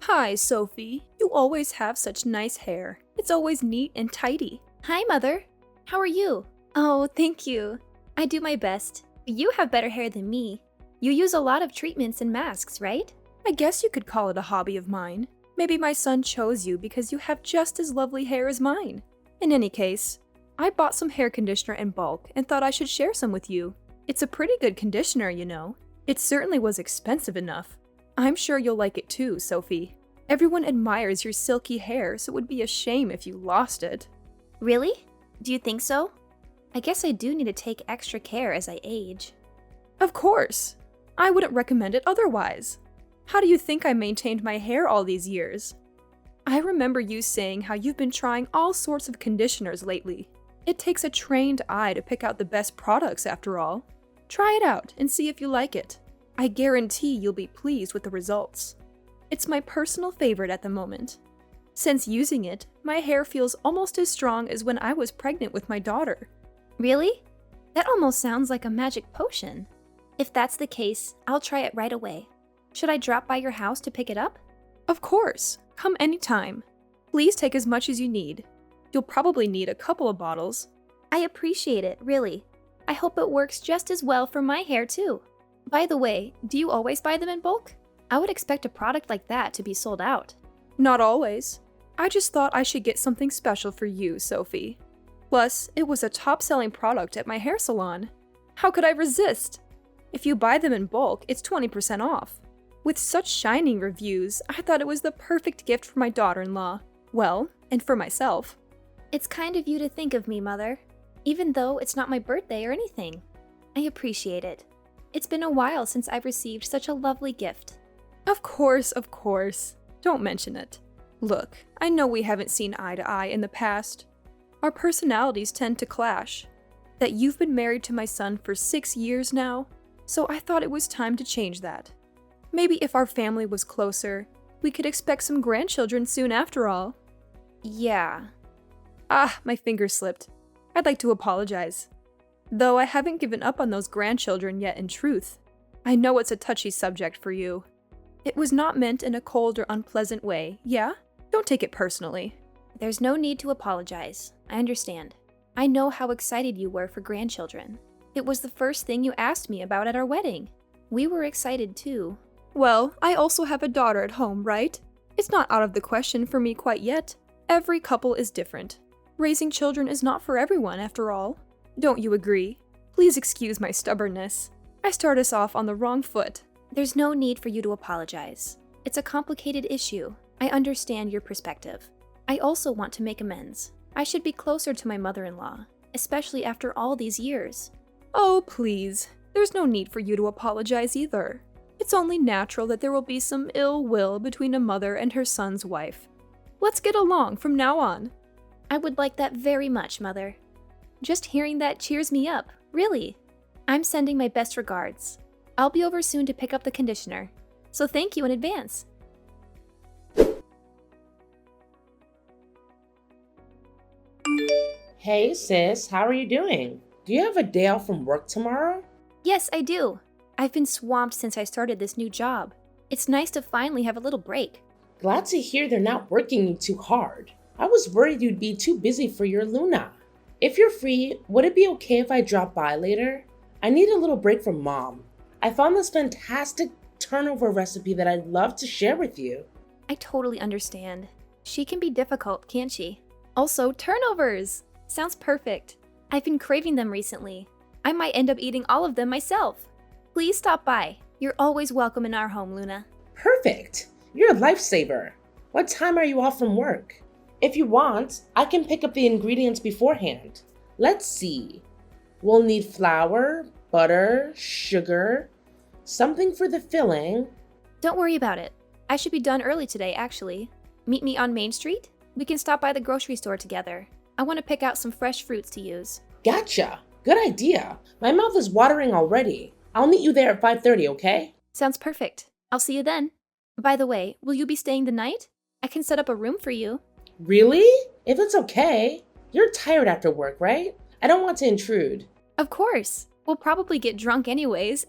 Hi, Sophie. You always have such nice hair. It's always neat and tidy. Hi, Mother. How are you? Oh, thank you. I do my best. You have better hair than me. You use a lot of treatments and masks, right? I guess you could call it a hobby of mine. Maybe my son chose you because you have just as lovely hair as mine. In any case, I bought some hair conditioner in bulk and thought I should share some with you. It's a pretty good conditioner, you know. It certainly was expensive enough. I'm sure you'll like it too, Sophie. Everyone admires your silky hair, so it would be a shame if you lost it. Really? Do you think so? I guess I do need to take extra care as I age. Of course. I wouldn't recommend it otherwise. How do you think I maintained my hair all these years? I remember you saying how you've been trying all sorts of conditioners lately. It takes a trained eye to pick out the best products after all. Try it out and see if you like it. I guarantee you'll be pleased with the results. It's my personal favorite at the moment. Since using it, my hair feels almost as strong as when I was pregnant with my daughter. Really? That almost sounds like a magic potion. If that's the case, I'll try it right away. Should I drop by your house to pick it up? Of course. Come anytime. Please take as much as you need. You'll probably need a couple of bottles. I appreciate it, really. I hope it works just as well for my hair too. By the way, do you always buy them in bulk? I would expect a product like that to be sold out. Not always. I just thought I should get something special for you, Sophie. Plus, it was a top-selling product at my hair salon. How could I resist? If you buy them in bulk, it's 20% off. With such shining reviews, I thought it was the perfect gift for my daughter-in-law. Well, and for myself. It's kind of you to think of me, Mother. Even though it's not my birthday or anything. I appreciate it. It's been a while since I've received such a lovely gift. Of course, of course. Don't mention it. Look, I know we haven't seen eye to eye in the past. Our personalities tend to clash. That you've been married to my son for 6 years now, so I thought it was time to change that. Maybe if our family was closer, we could expect some grandchildren soon after all. Yeah. Ah, my finger slipped. I'd like to apologize. Though I haven't given up on those grandchildren yet in truth. I know it's a touchy subject for you. It was not meant in a cold or unpleasant way, yeah? Don't take it personally. There's no need to apologize. I understand. I know how excited you were for grandchildren. It was the first thing you asked me about at our wedding. We were excited too. Well, I also have a daughter at home, right? It's not out of the question for me quite yet. Every couple is different. Raising children is not for everyone, after all. Don't you agree? Please excuse my stubbornness. I start us off on the wrong foot. There's no need for you to apologize. It's a complicated issue. I understand your perspective. I also want to make amends. I should be closer to my mother-in-law, especially after all these years. Oh, please. There's no need for you to apologize either. It's only natural that there will be some ill will between a mother and her son's wife. Let's get along from now on. I would like that very much, Mother. Just hearing that cheers me up, really. I'm sending my best regards. I'll be over soon to pick up the conditioner, so thank you in advance. Hey sis, how are you doing? Do you have a day off from work tomorrow? Yes, I do. I've been swamped since I started this new job. It's nice to finally have a little break. Glad to hear they're not working you too hard. I was worried you'd be too busy for your Luna. If you're free, would it be okay if I drop by later? I need a little break from Mom. I found this fantastic turnover recipe that I'd love to share with you. I totally understand. She can be difficult, can't she? Also, turnovers! Sounds perfect. I've been craving them recently. I might end up eating all of them myself. Please stop by. You're always welcome in our home, Luna. Perfect! You're a lifesaver. What time are you off from work? If you want, I can pick up the ingredients beforehand. Let's see. We'll need flour, butter, sugar, something for the filling. Don't worry about it. I should be done early today, actually. Meet me on Main Street? We can stop by the grocery store together. I want to pick out some fresh fruits to use. Gotcha! Good idea. My mouth is watering already. I'll meet you there at 5:30, okay? Sounds perfect. I'll see you then. By the way, will you be staying the night? I can set up a room for you. Really? If it's okay. You're tired after work, right? I don't want to intrude. Of course. We'll probably get drunk anyways.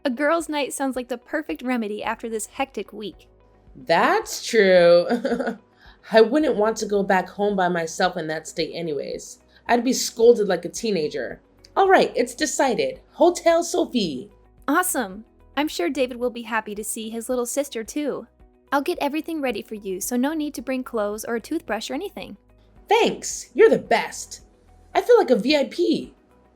A girls' night sounds like the perfect remedy after this hectic week. That's true. I wouldn't want to go back home by myself in that state anyways. I'd be scolded like a teenager. All right, it's decided. Hotel Sophie. Awesome! I'm sure David will be happy to see his little sister too. I'll get everything ready for you, so no need to bring clothes or a toothbrush or anything. Thanks, you're the best. I feel like a VIP.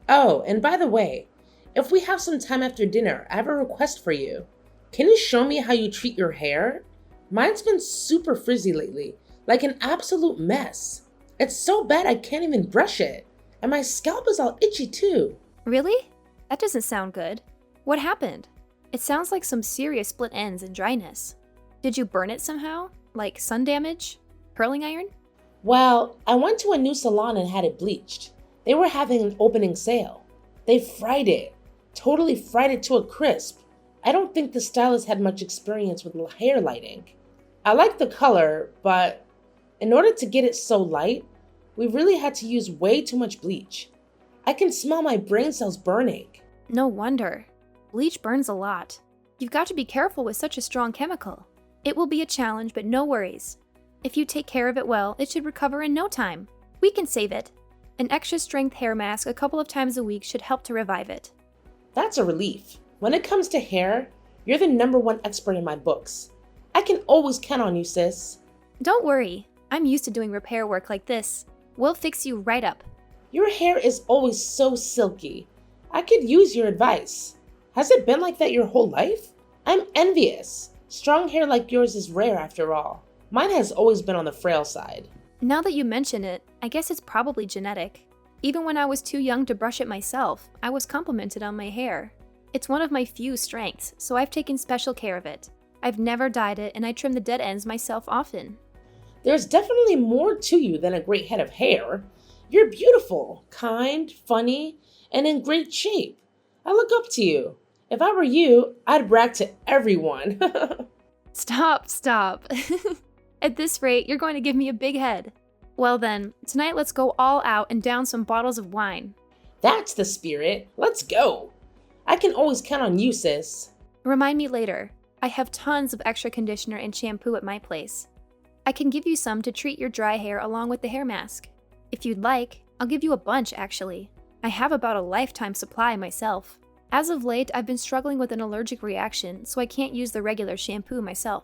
Oh, and by the way, if we have some time after dinner, I have a request for you. Can you show me how you treat your hair? Mine's been super frizzy lately, like an absolute mess. It's so bad I can't even brush it. And my scalp is all itchy too. Really? That doesn't sound good. What happened? It sounds like some serious split ends and dryness. Did you burn it somehow? Like sun damage? Curling iron? Well, I went to a new salon and had it bleached. They were having an opening sale. They fried it. Totally fried it to a crisp. I don't think the stylist had much experience with hair lighting. I like the color, but in order to get it so light, we really had to use way too much bleach. I can smell my brain cells burning. No wonder. Bleach burns a lot. You've got to be careful with such a strong chemical. It will be a challenge, but no worries. If you take care of it well, it should recover in no time. We can save it. An extra strength hair mask a couple of times a week should help to revive it. That's a relief. When it comes to hair, you're the #1 expert in my books. I can always count on you, sis. Don't worry. I'm used to doing repair work like this. We'll fix you right up. Your hair is always so silky. I could use your advice. Has it been like that your whole life? I'm envious. Strong hair like yours is rare after all. Mine has always been on the frail side. Now that you mention it, I guess it's probably genetic. Even when I was too young to brush it myself, I was complimented on my hair. It's one of my few strengths, so I've taken special care of it. I've never dyed it, and I trim the dead ends myself often. There's definitely more to you than a great head of hair. You're beautiful, kind, funny, and in great shape. I look up to you. If I were you, I'd brag to everyone. Stop. At this rate, you're going to give me a big head. Well then, tonight let's go all out and down some bottles of wine. That's the spirit. Let's go. I can always count on you, sis. Remind me later. I have tons of extra conditioner and shampoo at my place. I can give you some to treat your dry hair along with the hair mask. If you'd like, I'll give you a bunch actually. I have about a lifetime supply myself. As of late, I've been struggling with an allergic reaction, so I can't use the regular shampoo myself.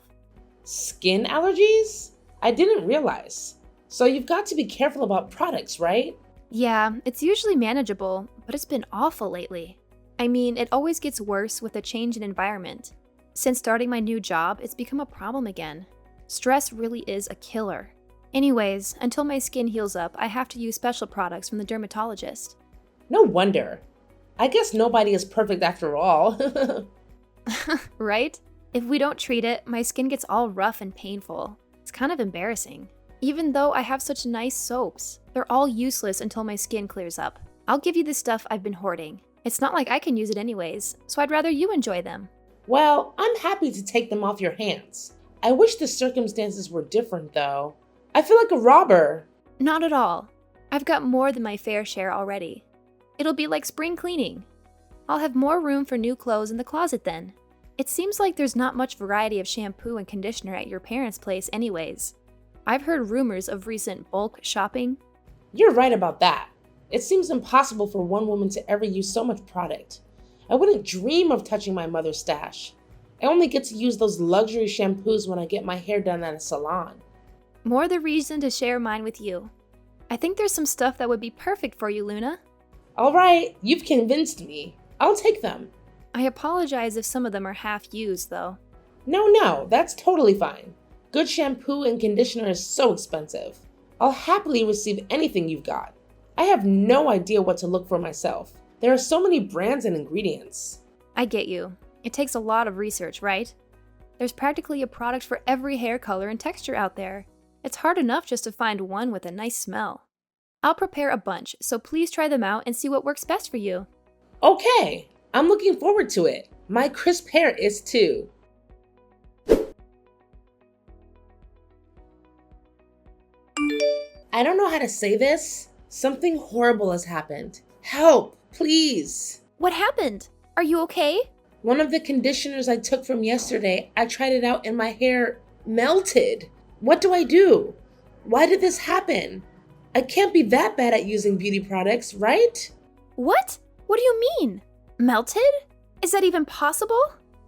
Skin allergies? I didn't realize. So you've got to be careful about products, right? Yeah, it's usually manageable, but it's been awful lately. I mean, it always gets worse with a change in environment. Since starting my new job, it's become a problem again. Stress really is a killer. Anyways, until my skin heals up, I have to use special products from the dermatologist. No wonder. I guess nobody is perfect after all. Right? If we don't treat it, my skin gets all rough and painful. It's kind of embarrassing. Even though I have such nice soaps, they're all useless until my skin clears up. I'll give you the stuff I've been hoarding. It's not like I can use it anyways, so I'd rather you enjoy them. Well, I'm happy to take them off your hands. I wish the circumstances were different, though. I feel like a robber. Not at all. I've got more than my fair share already. It'll be like spring cleaning. I'll have more room for new clothes in the closet then. It seems like there's not much variety of shampoo and conditioner at your parents' place anyways. I've heard rumors of recent bulk shopping. You're right about that. It seems impossible for one woman to ever use so much product. I wouldn't dream of touching my mother's stash. I only get to use those luxury shampoos when I get my hair done at a salon. More the reason to share mine with you. I think there's some stuff that would be perfect for you, Luna. All right, you've convinced me. I'll take them. I apologize if some of them are half used, though. No, that's totally fine. Good shampoo and conditioner is so expensive. I'll happily receive anything you've got. I have no idea what to look for myself. There are so many brands and ingredients. I get you. It takes a lot of research, right? There's practically a product for every hair color and texture out there. It's hard enough just to find one with a nice smell. I'll prepare a bunch, so please try them out and see what works best for you. Okay, I'm looking forward to it. My crisp hair is too. I don't know how to say this. Something horrible has happened. Help, please. What happened? Are you okay? One of the conditioners I took from yesterday, I tried it out and my hair Melted. What do I do? Why did this happen? I can't be that bad at using beauty products, right? What? What do you mean? Melted? Is that even possible?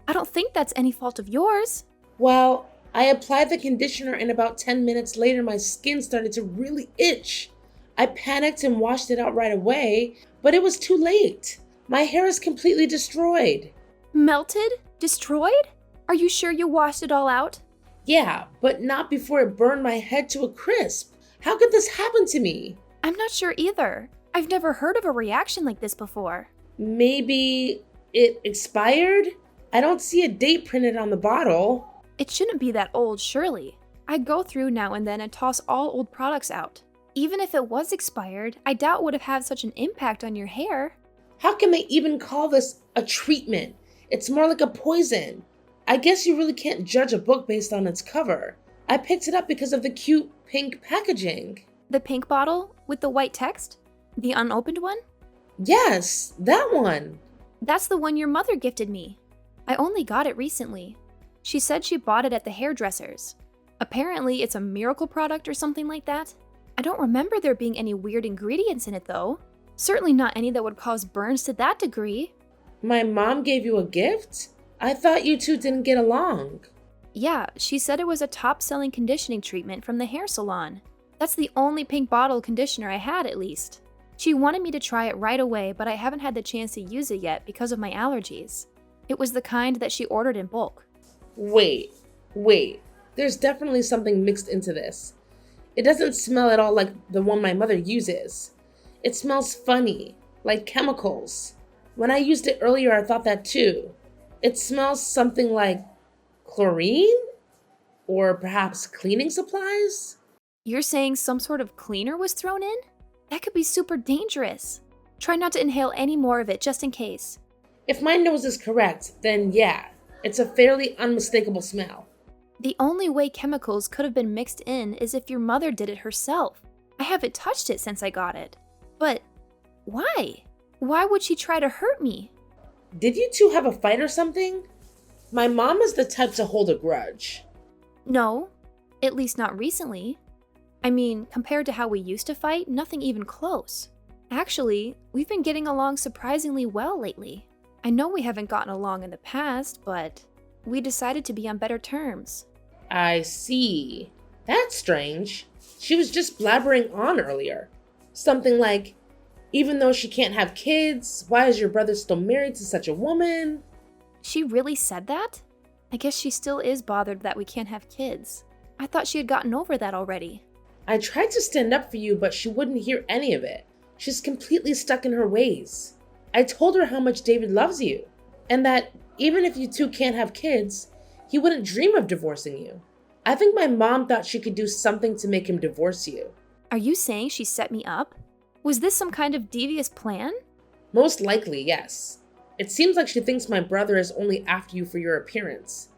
I don't think that's any fault of yours. Well, I applied the conditioner and about 10 minutes later my skin started to really itch. I panicked and washed it out right away, but it was too late. My hair is completely destroyed. Melted? Destroyed? Are you sure you washed it all out? Yeah, but not before it burned my head to a crisp. How could this happen to me? I'm not sure either. I've never heard of a reaction like this before. Maybe it expired? I don't see a date printed on the bottle. It shouldn't be that old, surely. I go through now and then and toss all old products out. Even if it was expired, I doubt it would have had such an impact on your hair. How can they even call this a treatment? It's more like a poison. I guess you really can't judge a book based on its cover. I picked it up because of the cute pink packaging. The pink bottle with the white text? The unopened one? Yes, that one. That's the one your mother gifted me. I only got it recently. She said she bought it at the hairdresser's. Apparently, it's a miracle product or something like that. I don't remember there being any weird ingredients in it, though. Certainly not any that would cause burns to that degree. My mom gave you a gift? I thought you two didn't get along. Yeah, she said it was a top-selling conditioning treatment from the hair salon. That's the only pink bottle conditioner I had, at least. She wanted me to try it right away, but I haven't had the chance to use it yet because of my allergies. It was the kind that she ordered in bulk. Wait. There's definitely something mixed into this. It doesn't smell at all like the one my mother uses. It smells funny, like chemicals. When I used it earlier, I thought that too. It smells something like chlorine? Or perhaps cleaning supplies? You're saying some sort of cleaner was thrown in? That could be super dangerous. Try not to inhale any more of it just in case. If my nose is correct, then yeah, it's a fairly unmistakable smell. The only way chemicals could have been mixed in is if your mother did it herself. I haven't touched it since I got it. But why? Why would she try to hurt me? Did you two have a fight or something? My mom is the type to hold a grudge. No, at least not recently. I mean, compared to how we used to fight, nothing even close. Actually, we've been getting along surprisingly well lately. I know we haven't gotten along in the past, but we decided to be on better terms. I see. That's strange. She was just blabbering on earlier. Something like, even though she can't have kids, why is your brother still married to such a woman? She really said that? I guess she still is bothered that we can't have kids. I thought she had gotten over that already. I tried to stand up for you, but she wouldn't hear any of it. She's completely stuck in her ways. I told her how much David loves you, and that even if you two can't have kids, he wouldn't dream of divorcing you. I think my mom thought she could do something to make him divorce you. Are you saying she set me up? Was this some kind of devious plan? Most likely, yes. It seems like she thinks my brother is only after you for your appearance.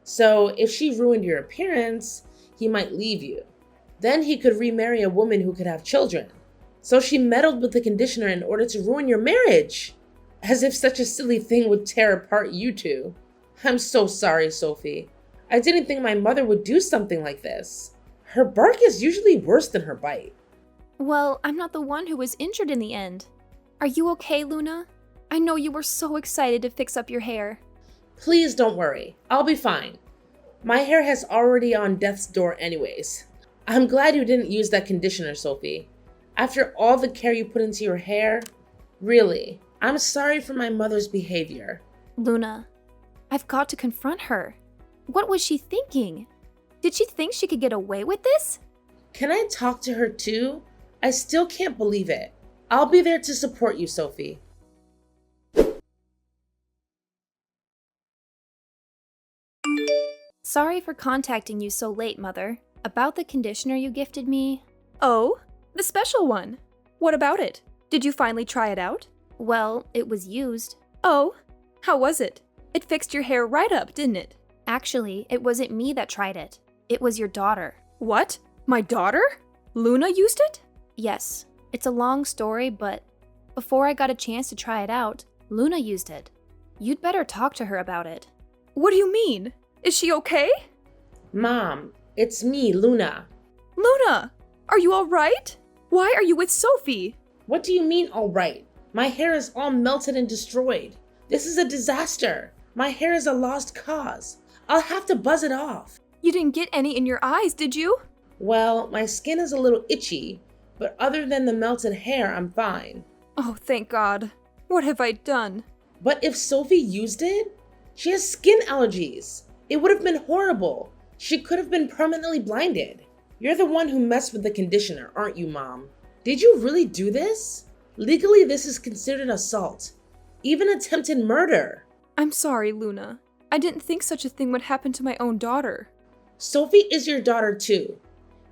So if she ruined your appearance, he might leave you. Then he could remarry a woman who could have children. So she meddled with the conditioner in order to ruin your marriage. As if such a silly thing would tear apart you two. I'm so sorry, Sophie. I didn't think my mother would do something like this. Her bark is usually worse than her bite. Well, I'm not the one who was injured in the end. Are you okay, Luna? I know you were so excited to fix up your hair. Please don't worry. I'll be fine. My hair has already on death's door anyways. I'm glad you didn't use that conditioner, Sophie. After all the care you put into your hair, really, I'm sorry for my mother's behavior. Luna, I've got to confront her. What was she thinking? Did she think she could get away with this? Can I talk to her too? I still can't believe it. I'll be there to support you, Sophie. Sorry for contacting you so late, Mother. About the conditioner you gifted me. Oh, the special one. What about it? Did you finally try it out? Well, it was used. Oh, how was it? It fixed your hair right up, didn't it? Actually, it wasn't me that tried it. It was your daughter. What? My daughter? Luna used it? Yes, it's a long story, but before I got a chance to try it out, Luna used it. You'd better talk to her about it. What do you mean? Is she okay? Mom, it's me, Luna. Luna! Are you alright? Why are you with Sophie? What do you mean, all right? My hair is all melted and destroyed. This is a disaster. My hair is a lost cause. I'll have to buzz it off. You didn't get any in your eyes, did you? Well, my skin is a little itchy, but other than the melted hair, I'm fine. Oh, thank God. What have I done? But if Sophie used it, she has skin allergies. It would have been horrible. She could have been permanently blinded. You're the one who messed with the conditioner, aren't you, Mom? Did you really do this? Legally, this is considered assault, even attempted murder. I'm sorry, Luna. I didn't think such a thing would happen to my own daughter. Sophie is your daughter too.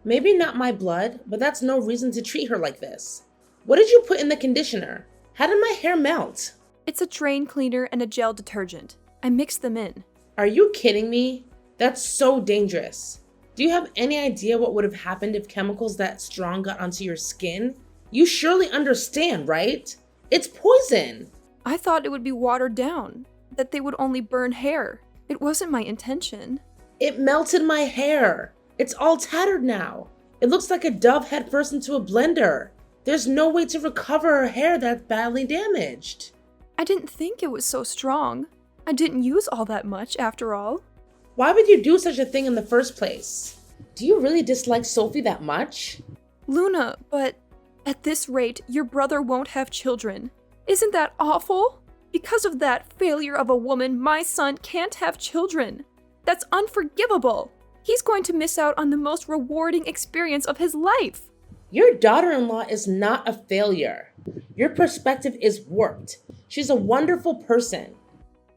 Maybe not my blood, but that's no reason to treat her like this. What did you put in the conditioner? How did my hair melt? It's a drain cleaner and a gel detergent. I mixed them in. Are you kidding me? That's so dangerous. Do you have any idea what would have happened if chemicals that strong got onto your skin? You surely understand, right? It's poison. I thought it would be watered down, that they would only burn hair. It wasn't my intention. It melted my hair. It's all tattered now. It looks like a dove head first into a blender. There's no way to recover her hair that's badly damaged. I didn't think it was so strong. I didn't use all that much, after all. Why would you do such a thing in the first place? Do you really dislike Sophie that much? Luna, but at this rate, your brother won't have children. Isn't that awful? Because of that failure of a woman, my son can't have children. That's unforgivable. He's going to miss out on the most rewarding experience of his life. Your daughter-in-law is not a failure. Your perspective is warped. She's a wonderful person.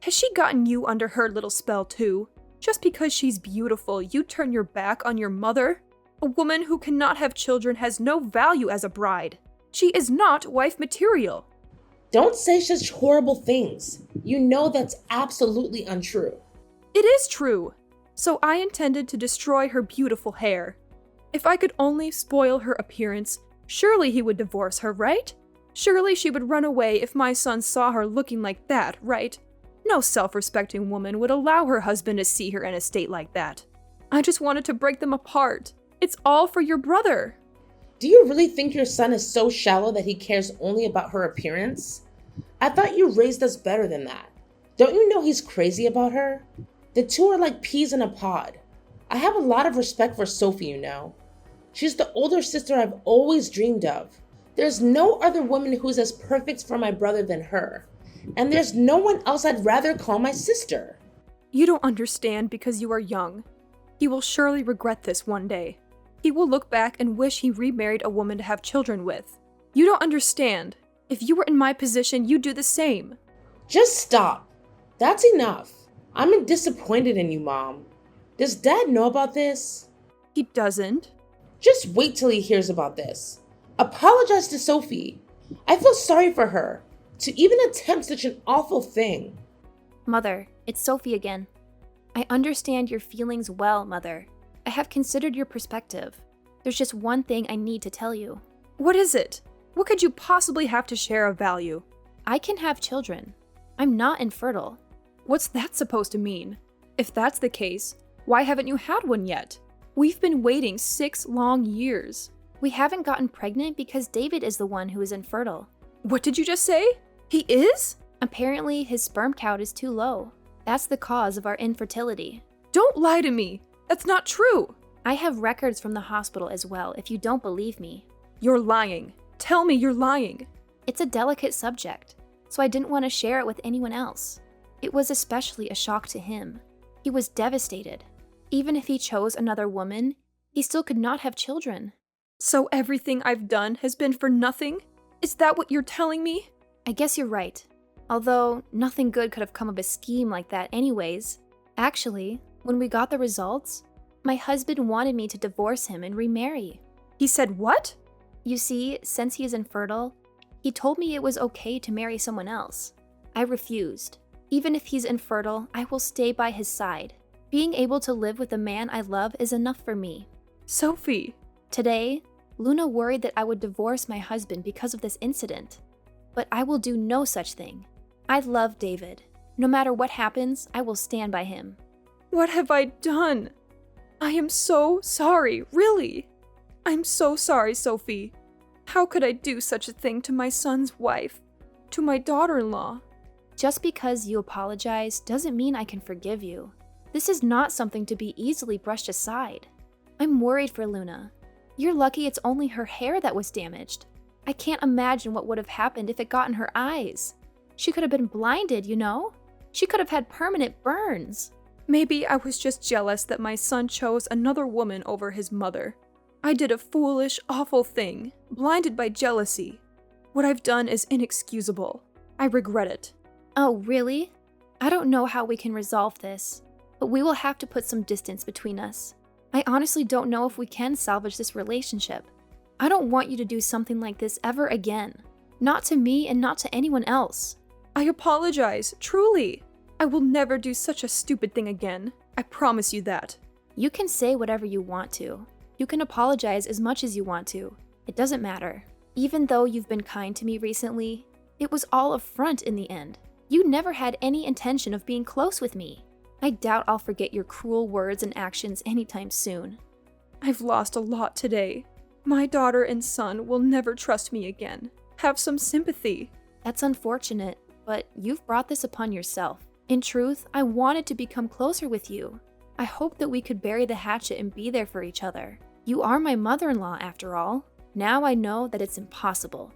Has she gotten you under her little spell too? Just because she's beautiful, you turn your back on your mother? A woman who cannot have children has no value as a bride. She is not wife material. Don't say such horrible things. You know that's absolutely untrue. It is true. So I intended to destroy her beautiful hair. If I could only spoil her appearance, surely he would divorce her, right? Surely she would run away if my son saw her looking like that, right? No self-respecting woman would allow her husband to see her in a state like that. I just wanted to break them apart. It's all for your brother. Do you really think your son is so shallow that he cares only about her appearance? I thought you raised us better than that. Don't you know he's crazy about her? The two are like peas in a pod. I have a lot of respect for Sophie, you know. She's the older sister I've always dreamed of. There's no other woman who's as perfect for my brother than her. And there's no one else I'd rather call my sister. You don't understand because you are young. He will surely regret this one day. He will look back and wish he remarried a woman to have children with. You don't understand. If you were in my position, you'd do the same. Just stop. That's enough. I'm disappointed in you, Mom. Does Dad know about this? He doesn't. Just wait till he hears about this. Apologize to Sophie. I feel sorry for her. To even attempt such an awful thing. Mother, it's Sophie again. I understand your feelings well, Mother. I have considered your perspective. There's just one thing I need to tell you. What is it? What could you possibly have to share of value? I can have children. I'm not infertile. What's that supposed to mean? If that's the case, why haven't you had one yet? We've been waiting 6 long years. We haven't gotten pregnant because David is the one who is infertile. What did you just say? He is? Apparently, his sperm count is too low. That's the cause of our infertility. Don't lie to me. That's not true. I have records from the hospital as well, if you don't believe me. You're lying. Tell me you're lying. It's a delicate subject, so I didn't want to share it with anyone else. It was especially a shock to him. He was devastated. Even if he chose another woman, he still could not have children. So everything I've done has been for nothing? Is that what you're telling me? I guess you're right. Although, nothing good could have come of a scheme like that anyways. Actually, when we got the results, my husband wanted me to divorce him and remarry. He said what? You see, since he is infertile, he told me it was okay to marry someone else. I refused. Even if he's infertile, I will stay by his side. Being able to live with the man I love is enough for me. Sophie. Today, Luna worried that I would divorce my husband because of this incident. But I will do no such thing. I love David. No matter what happens, I will stand by him. What have I done? I am so sorry, really. I'm so sorry, Sophie. How could I do such a thing to my son's wife? To my daughter-in-law? Just because you apologize doesn't mean I can forgive you. This is not something to be easily brushed aside. I'm worried for Luna. You're lucky it's only her hair that was damaged. I can't imagine what would have happened if it got in her eyes. She could have been blinded, you know? She could have had permanent burns. Maybe I was just jealous that my son chose another woman over his mother. I did a foolish, awful thing, blinded by jealousy. What I've done is inexcusable. I regret it. Oh, really? I don't know how we can resolve this, but we will have to put some distance between us. I honestly don't know if we can salvage this relationship. I don't want you to do something like this ever again. Not to me and not to anyone else. I apologize, truly. I will never do such a stupid thing again. I promise you that. You can say whatever you want to. You can apologize as much as you want to. It doesn't matter. Even though you've been kind to me recently, it was all a front in the end. You never had any intention of being close with me. I doubt I'll forget your cruel words and actions anytime soon. I've lost a lot today. My daughter and son will never trust me again. Have some sympathy. That's unfortunate, but you've brought this upon yourself. In truth, I wanted to become closer with you. I hoped that we could bury the hatchet and be there for each other. You are my mother-in-law, after all. Now I know that it's impossible.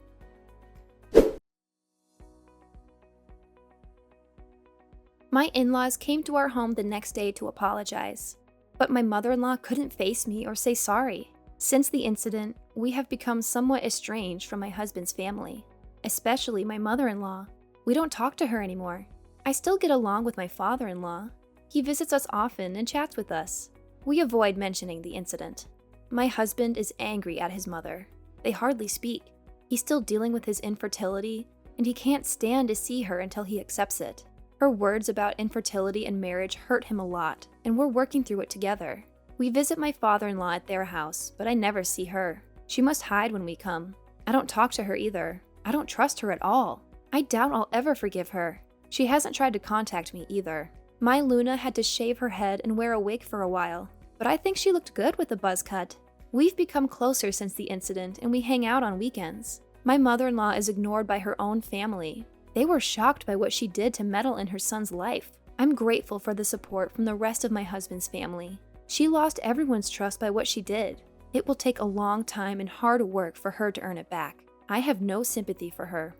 My in-laws came to our home the next day to apologize, but my mother-in-law couldn't face me or say sorry. Since the incident, we have become somewhat estranged from my husband's family, especially my mother-in-law. We don't talk to her anymore. I still get along with my father-in-law. He visits us often and chats with us. We avoid mentioning the incident. My husband is angry at his mother. They hardly speak. He's still dealing with his infertility, and he can't stand to see her until he accepts it. Her words about infertility and marriage hurt him a lot, and we're working through it together. We visit my father-in-law at their house, but I never see her. She must hide when we come. I don't talk to her either. I don't trust her at all. I doubt I'll ever forgive her. She hasn't tried to contact me either. My Luna had to shave her head and wear a wig for a while, but I think she looked good with the buzz cut. We've become closer since the incident, and we hang out on weekends. My mother-in-law is ignored by her own family. They were shocked by what she did to meddle in her son's life. I'm grateful for the support from the rest of my husband's family. She lost everyone's trust by what she did. It will take a long time and hard work for her to earn it back. I have no sympathy for her.